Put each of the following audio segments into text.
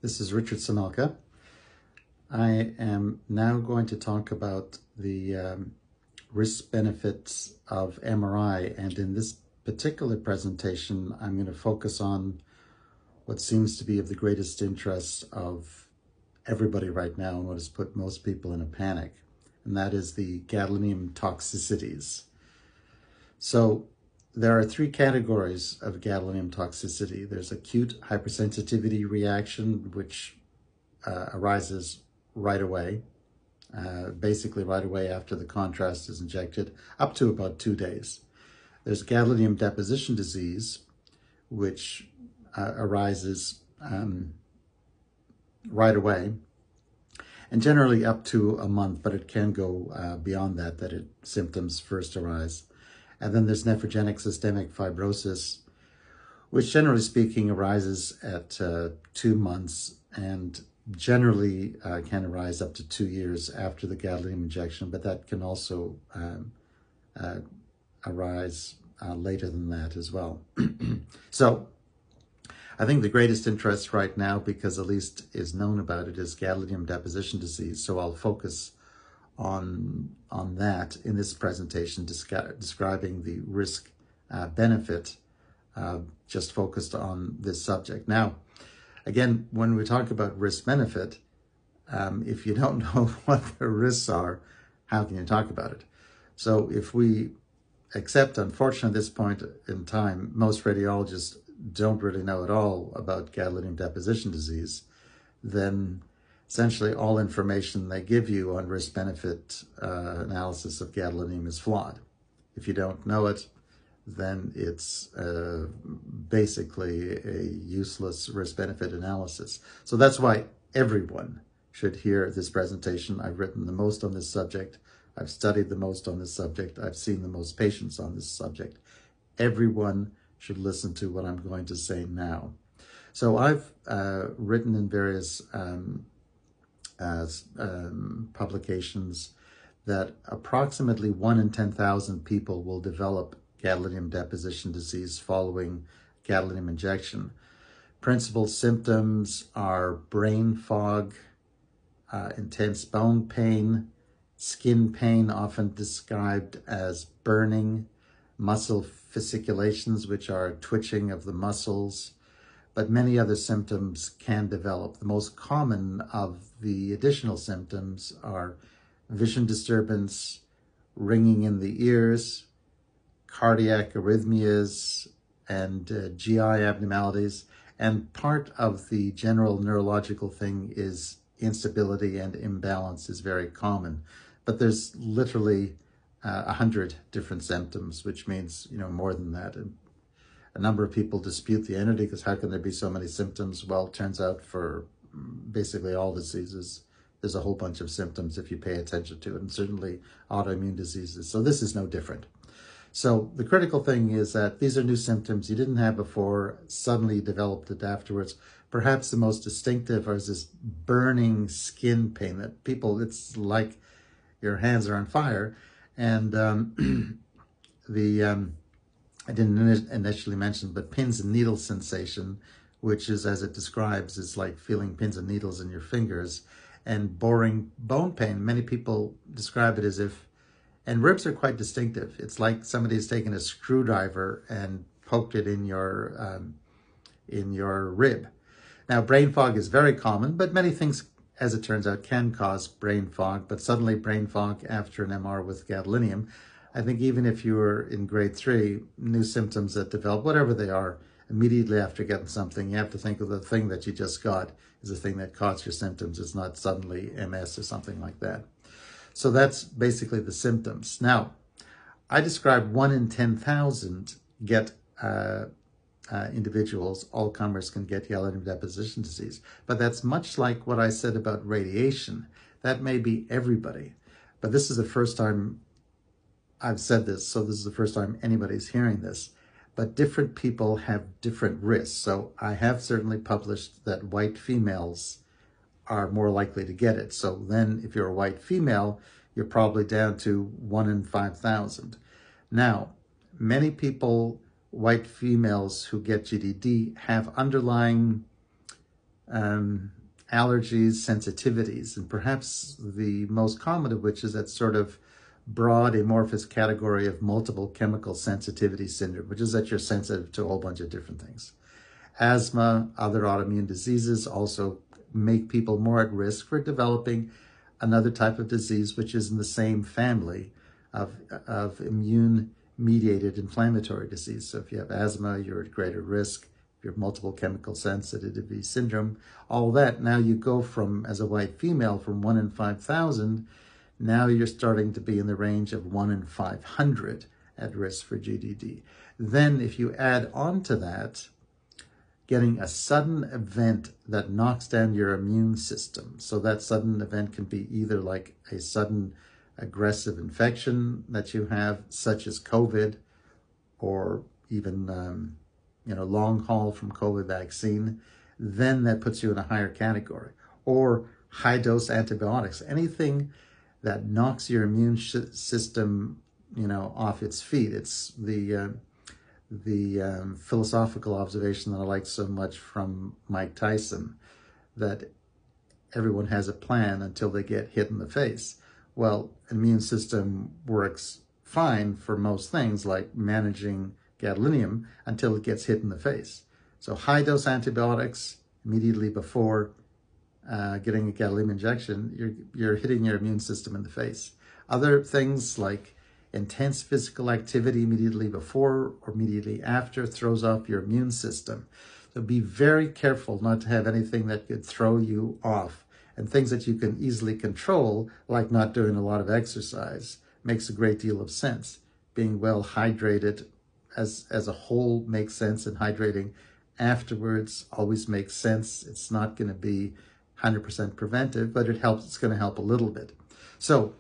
This is Richard Semelka. I am now going to talk about the risk benefits of MRI, and in this particular presentation I'm going to focus on what seems to be of the greatest interest of everybody right now and what has put most people in a panic, and that is the gadolinium toxicities. So there are three categories of gadolinium toxicity. There's acute hypersensitivity reaction, which arises right away, basically right away after the contrast is injected, up to about 2 days. There's gadolinium deposition disease, which arises right away, and generally up to a month, but it can go beyond that symptoms first arise. And then there's nephrogenic systemic fibrosis, which generally speaking arises at 2 months and generally can arise up to 2 years after the gadolinium injection, but that can also arise later than that as well. So I think the greatest interest right now, because at least is known about it, is gadolinium deposition disease. So I'll focus on that in this presentation, describing the risk benefit, just focused on this subject. Now, again, when we talk about risk benefit, if you don't know what the risks are, how can you talk about it? So if we accept, unfortunately, at this point in time, most radiologists don't really know at all about gadolinium deposition disease, then essentially all information they give you on risk-benefit analysis of gadolinium is flawed. If you don't know it, then it's basically a useless risk-benefit analysis. So that's why everyone should hear this presentation. I've written the most on this subject. I've studied the most on this subject. I've seen the most patients on this subject. Everyone should listen to what I'm going to say now. So I've written in various publications that approximately 1 in 10,000 people will develop gadolinium deposition disease following gadolinium injection. Principal symptoms are brain fog, intense bone pain, skin pain, often described as burning, muscle fasciculations, which are twitching of the muscles, but many other symptoms can develop. The most common of the additional symptoms are vision disturbance, ringing in the ears, cardiac arrhythmias, and GI abnormalities. And part of the general neurological thing is instability and imbalance is very common. But there's literally 100 different symptoms, which means, more than that. And a number of people dispute the entity because how can there be so many symptoms? Well, it turns out for basically all diseases, there's a whole bunch of symptoms if you pay attention to it, and certainly autoimmune diseases. So this is no different. So the critical thing is that these are new symptoms you didn't have before, suddenly you developed it afterwards. Perhaps the most distinctive is this burning skin pain that people, it's like your hands are on fire. And I didn't initially mention, but pins and needles sensation, which is, as it describes, is like feeling pins and needles in your fingers, and boring bone pain. Many people describe it as if, and ribs are quite distinctive. It's like somebody's taken a screwdriver and poked it in your rib. Now, brain fog is very common, but many things, as it turns out, can cause brain fog, but suddenly brain fog after an MR with gadolinium, I think even if you were in grade 3, new symptoms that develop, whatever they are, immediately after getting something, you have to think of the thing that you just got is the thing that caused your symptoms. It's not suddenly MS or something like that. So that's basically the symptoms. Now, I described 1 in 10,000 get individuals, all comers can get gadolinium deposition disease. But that's much like what I said about radiation. That may be everybody. But this is the first time I've said this, so this is the first time anybody's hearing this. But different people have different risks. So I have certainly published that white females are more likely to get it. So then if you're a white female, you're probably down to 1 in 5,000. Now, many people, white females who get GDD, have underlying allergies, sensitivities, and perhaps the most common of which is that sort of broad amorphous category of multiple chemical sensitivity syndrome, which is that you're sensitive to a whole bunch of different things. Asthma, other autoimmune diseases also make people more at risk for developing another type of disease, which is in the same family of immune-mediated inflammatory disease. So if you have asthma, you're at greater risk. If you have multiple chemical sensitivity syndrome, all that, now you go from, as a white female, from 1 in 5,000, now you're starting to be in the range of 1 in 500 at risk for GDD. Then if you add on to that, getting a sudden event that knocks down your immune system. So that sudden event can be either like a sudden aggressive infection that you have, such as COVID, or even long haul from COVID vaccine, then that puts you in a higher category. Or high dose antibiotics, anything that knocks your immune system, off its feet. It's the philosophical observation that I like so much from Mike Tyson, that everyone has a plan until they get hit in the face. Well, immune system works fine for most things like managing gadolinium until it gets hit in the face. So high dose antibiotics immediately before getting a gadolinium injection, you're hitting your immune system in the face. Other things like intense physical activity immediately before or immediately after throws off your immune system. So be very careful not to have anything that could throw you off. And things that you can easily control, like not doing a lot of exercise, makes a great deal of sense. Being well hydrated as a whole makes sense, and hydrating afterwards always makes sense. It's not going to be 100% preventive, but it helps. It's going to help a little bit. So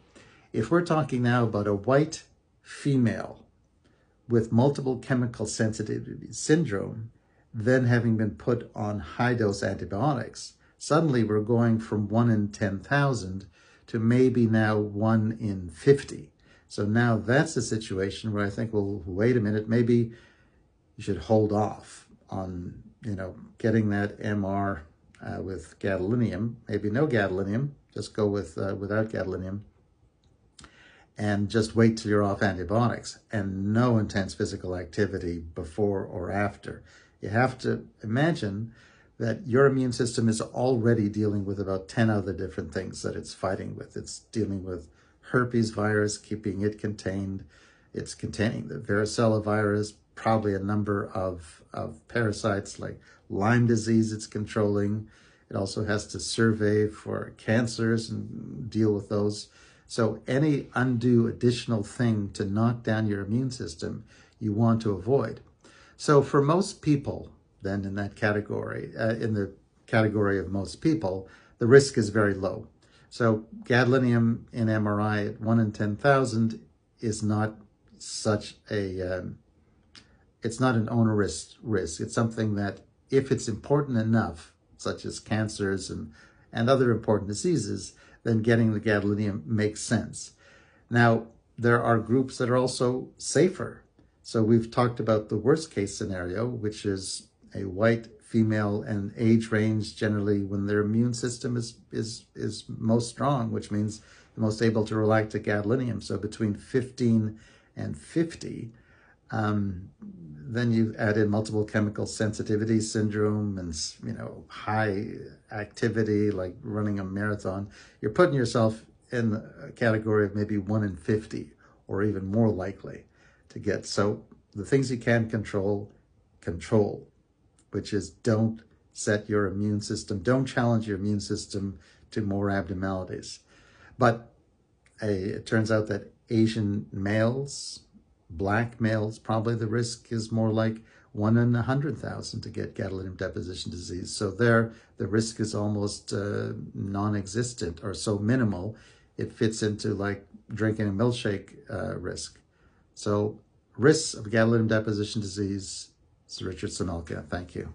if we're talking now about a white female with multiple chemical sensitivity syndrome, then having been put on high-dose antibiotics, suddenly we're going from 1 in 10,000 to maybe now 1 in 50. So now that's a situation where I think, well, wait a minute, maybe you should hold off on, getting that MR with gadolinium, maybe no gadolinium, just go with without gadolinium, and just wait till you're off antibiotics, and no intense physical activity before or after. You have to imagine that your immune system is already dealing with about 10 other different things that it's fighting with. It's dealing with herpes virus, keeping it contained. It's containing the varicella virus, probably a number of parasites like Lyme disease it's controlling. It also has to survey for cancers and deal with those. So any undue additional thing to knock down your immune system, you want to avoid. So for most people, then in that category, in the category of most people, the risk is very low. So gadolinium in MRI at 1 in 10,000 is not such a, it's not an onerous risk. It's something that if it's important enough, such as cancers and other important diseases, then getting the gadolinium makes sense. Now, there are groups that are also safer. So we've talked about the worst case scenario, which is a white female and age range generally when their immune system is most strong, which means the most able to react to gadolinium. So between 15 and 50, then you add in multiple chemical sensitivity syndrome and high activity like running a marathon. You're putting yourself in a category of maybe 1 in 50 or even more likely to get. So the things you can control, which is don't set your immune system, don't challenge your immune system to more abnormalities. But it turns out that Asian males, Black males, probably the risk is more like 1 in 100,000 to get gadolinium deposition disease. So there, the risk is almost non-existent or so minimal, it fits into like drinking a milkshake risk. So risks of gadolinium deposition disease. This is Richard Semelka. Thank you.